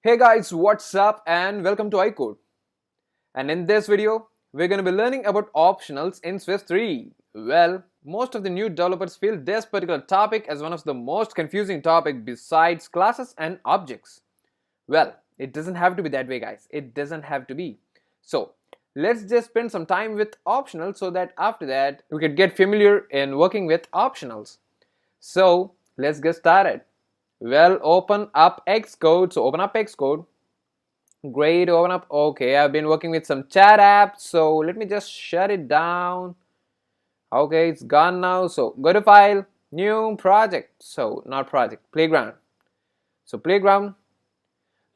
Hey guys, what's up and welcome to iCode. And in this video, we're going to be learning about optionals in Swift 3. Well, most of the new developers feel this particular topic as one of the most confusing topic besides classes and objects. Well, it doesn't have to be that way guys, it doesn't have to be. So, let's just spend some time with optionals so that after that, we could get familiar in working with optionals. So, let's get started. Well, open up Xcode. So open up Xcode. Great, open up. Okay, I've been working with some chat apps. So let me just shut it down. Okay, it's gone now. So go to file, new project. So not project, playground. So playground.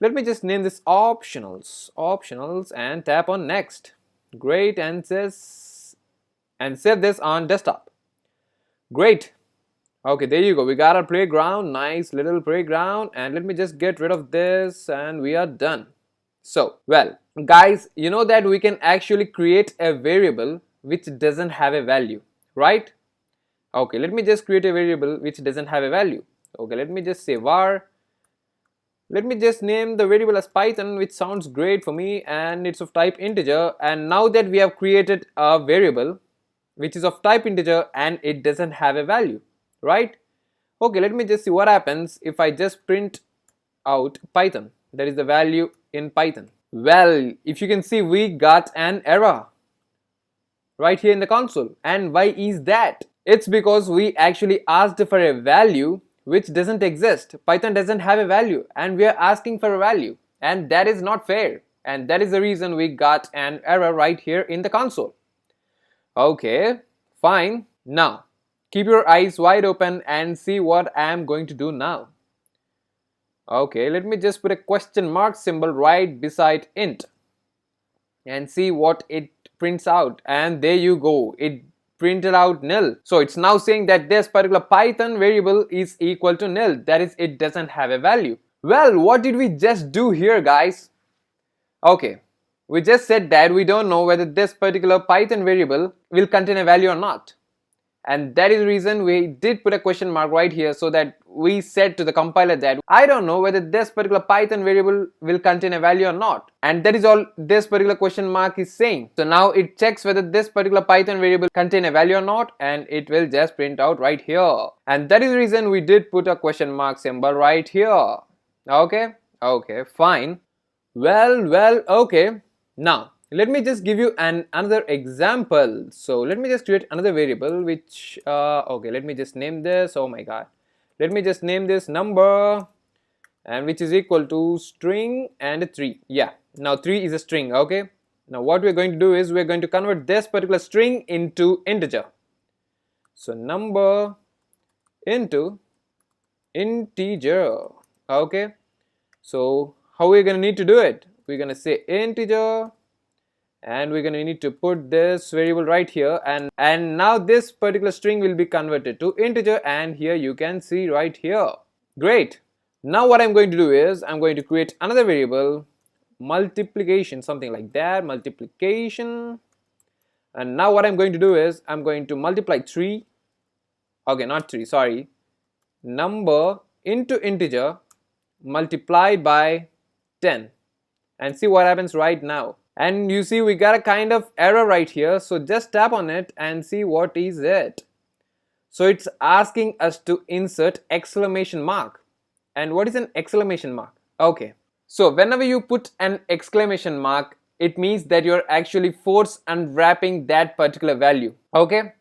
Let me just name this optionals and tap on next. Great, and save this on desktop. Great. Okay, there you go. We got our playground, nice little playground, and let me just get rid of this and we are done. So, well, guys, you know that we can actually create a variable which doesn't have a value, right? Okay, let me just create a variable which doesn't have a value. Okay, let me just say var. Let me just name the variable as Python, which sounds great for me, and it's of type integer. And now that we have created a variable which is of type integer and it doesn't have a value, right? Okay, let me just see what happens if I just print out Python. That is the value in Python. Well, if you can see, we got an error right here in the console. And why is that? It's because we actually asked for a value which doesn't exist. Python doesn't have a value and we are asking for a value, and that is not fair, and that is the reason we got an error right here in the console. Okay, fine. Now keep your eyes wide open and see what I am going to do now. Okay, let me just put a question mark symbol right beside int and see what it prints out. And there you go, it printed out nil. So it's now saying that this particular Python variable is equal to nil. That is, it doesn't have a value. Well, what did we just do here, guys? Okay, we just said that we don't know whether this particular Python variable will contain a value or not. And that is the reason we did put a question mark right here, so that we said to the compiler that I don't know whether this particular Python variable will contain a value or not. And that is all this particular question mark is saying. So now it checks whether this particular Python variable contain a value or not, and it will just print out right here. And that is the reason we did put a question mark symbol right here. Okay, fine. Well, okay. Now let me just give you another example. So let me just create another variable which okay, let me just name this. Oh my god, let me just name this number, and which is equal to string and 3. Yeah, now 3 is a string. Okay, now what we're going to do is we're going to convert this particular string into integer. So number into integer. Okay, so how we're going to need to do it? We're going to say integer, and we're going to need to put this variable right here, and now this particular string will be converted to integer, and here you can see right here. Great. Now what I'm going to do is I'm going to create another variable, multiplication, something like that, multiplication. And now what I'm going to do is I'm going to multiply 3, okay, not 3, sorry, number into integer multiplied by 10, and see what happens right now. And you see we got a kind of error right here, so just tap on it and see what is it. So it's asking us to insert exclamation mark. And what is an exclamation mark? Okay, so whenever you put an exclamation mark, it means that you're actually force unwrapping that particular value. Okay,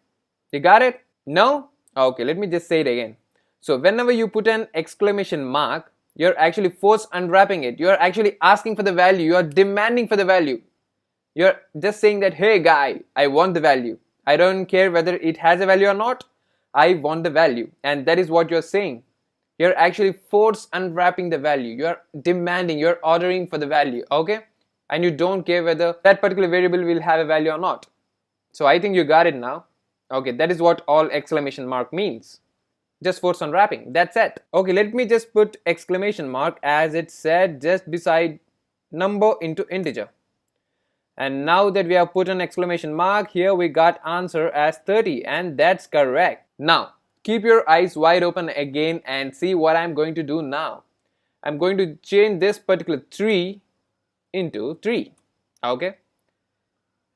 you got it? No? Okay, let me just say it again. So whenever you put an exclamation mark, you're actually force unwrapping it. You're actually asking for the value. You're demanding for the value. You're just saying that, hey guy, I want the value. I don't care whether it has a value or not. I want the value. And that is what you're saying. You're actually force unwrapping the value. You're demanding, you're ordering for the value. Okay? And you don't care whether that particular variable will have a value or not. So I think you got it now. Okay, that is what all exclamation mark means. Just force unwrapping, that's it. Okay, let me just put exclamation mark as it said just beside number into integer. And now that we have put an exclamation mark here, we got answer as 30, and that's correct. Now keep your eyes wide open again and see what I'm going to do now. I'm going to change this particular 3 into 3. Okay,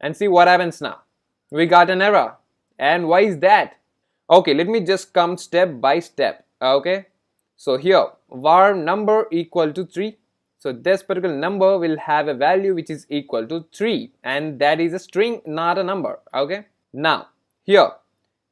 and see what happens now. We got an error. And why is that? Okay, let me just come step by step. Okay, so here var number equal to 3. So this particular number will have a value which is equal to 3, and that is a string, not a number. Okay, now here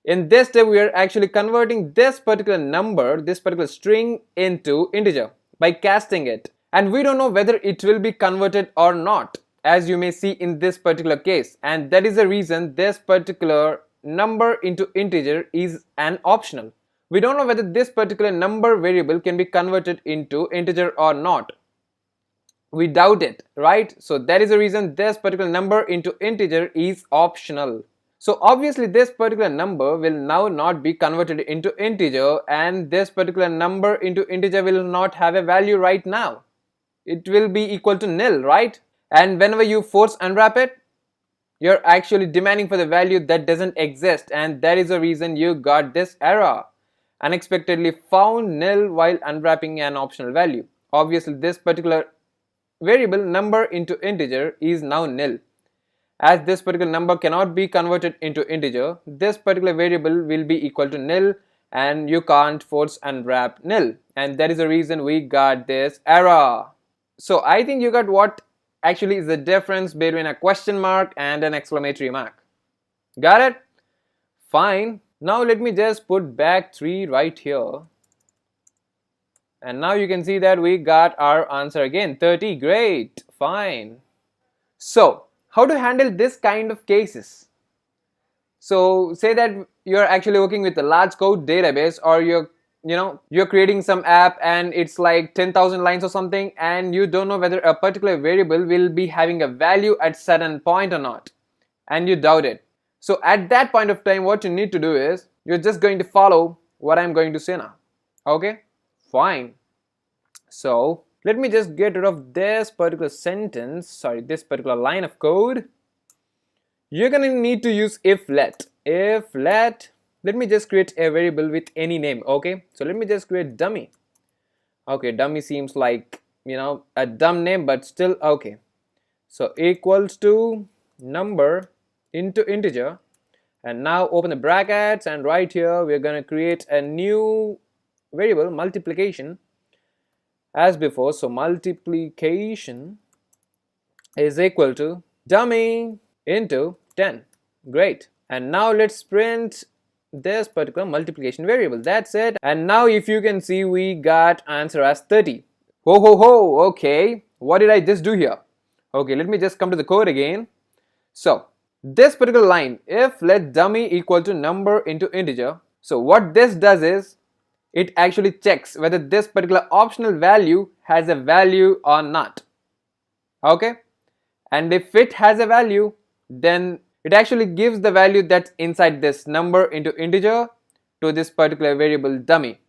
in this step we are actually converting this particular number, this particular string, into integer by casting it, and we don't know whether it will be converted or not, as you may see in this particular case, and that is the reason this particular number into integer is an optional. We don't know whether this particular number variable can be converted into integer or not. We doubt it, right? So that is the reason this particular number into integer is optional. So obviously this particular number will now not be converted into integer, and this particular number into integer will not have a value right now. It will be equal to nil, right? And whenever you force unwrap it, you're actually demanding for the value that doesn't exist, and that is the reason you got this error. Unexpectedly found nil while unwrapping an optional value. Obviously this particular variable number into integer is now nil. As this particular number cannot be converted into integer, this particular variable will be equal to nil, and you can't force unwrap nil, and that is the reason we got this error. So I think you got what actually is the difference between a question mark and an exclamatory mark. Got it? Fine. Now let me just put back 3 right here. And now you can see that we got our answer again, 30. Great. Fine. So how to handle this kind of cases? So say that you're actually working with a large code database, or you're creating some app and it's like 10,000 lines or something, and you don't know whether a particular variable will be having a value at certain point or not, and you doubt it. So at that point of time, what you need to do is you're just going to follow what I'm going to say now. Okay, fine. So let me just get rid of this particular this particular line of code. You're gonna need to use if let. Let me just create a variable with any name. Okay, so let me just create dummy. Okay, dummy seems like a dumb name, but still okay. So equals to number into integer, and now open the brackets, and right here we're gonna create a new variable, multiplication, as before. So multiplication is equal to dummy into 10. Great. And now let's print this particular multiplication variable. That's it. And now if you can see, we got answer as 30. Ho ho ho. Okay, what did I just do here? Okay, let me just come to the code again. So this particular line, if let dummy equal to number into integer, so what this does is it actually checks whether this particular optional value has a value or not. Okay, and if it has a value, then it actually gives the value that's inside this number into integer to this particular variable dummy,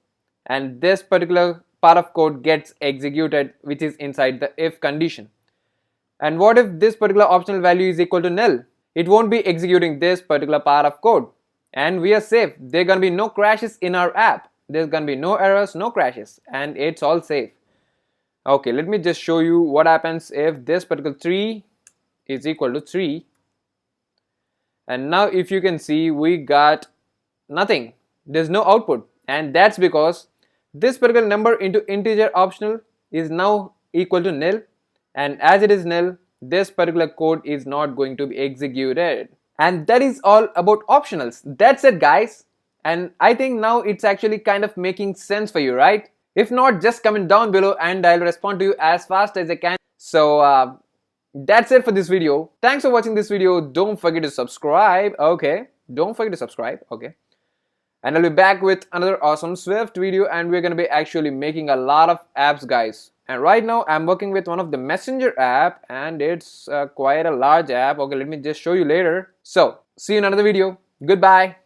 and this particular part of code gets executed, which is inside the if condition. And what if this particular optional value is equal to nil? It won't be executing this particular part of code, and we are safe. There are gonna be no crashes in our app. There's gonna be no errors, no crashes, and it's all safe. Okay, let me just show you what happens if this particular 3 is equal to 3. And now if you can see, we got nothing. There's no output, and that's because this particular number into integer optional is now equal to nil, and as it is nil, this particular code is not going to be executed. And that is all about optionals. That's it, guys. And I think now it's actually kind of making sense for you, right? If not, just comment down below and I'll respond to you as fast as I can. So that's it for this video. Thanks for watching this video. Don't forget to subscribe. Okay, don't forget to subscribe. Okay, and I'll be back with another awesome Swift video, and we're gonna be actually making a lot of apps, guys. And right now I'm working with one of the messenger app, and it's quite a large app. Okay, let me just show you later. So see you in another video. Goodbye.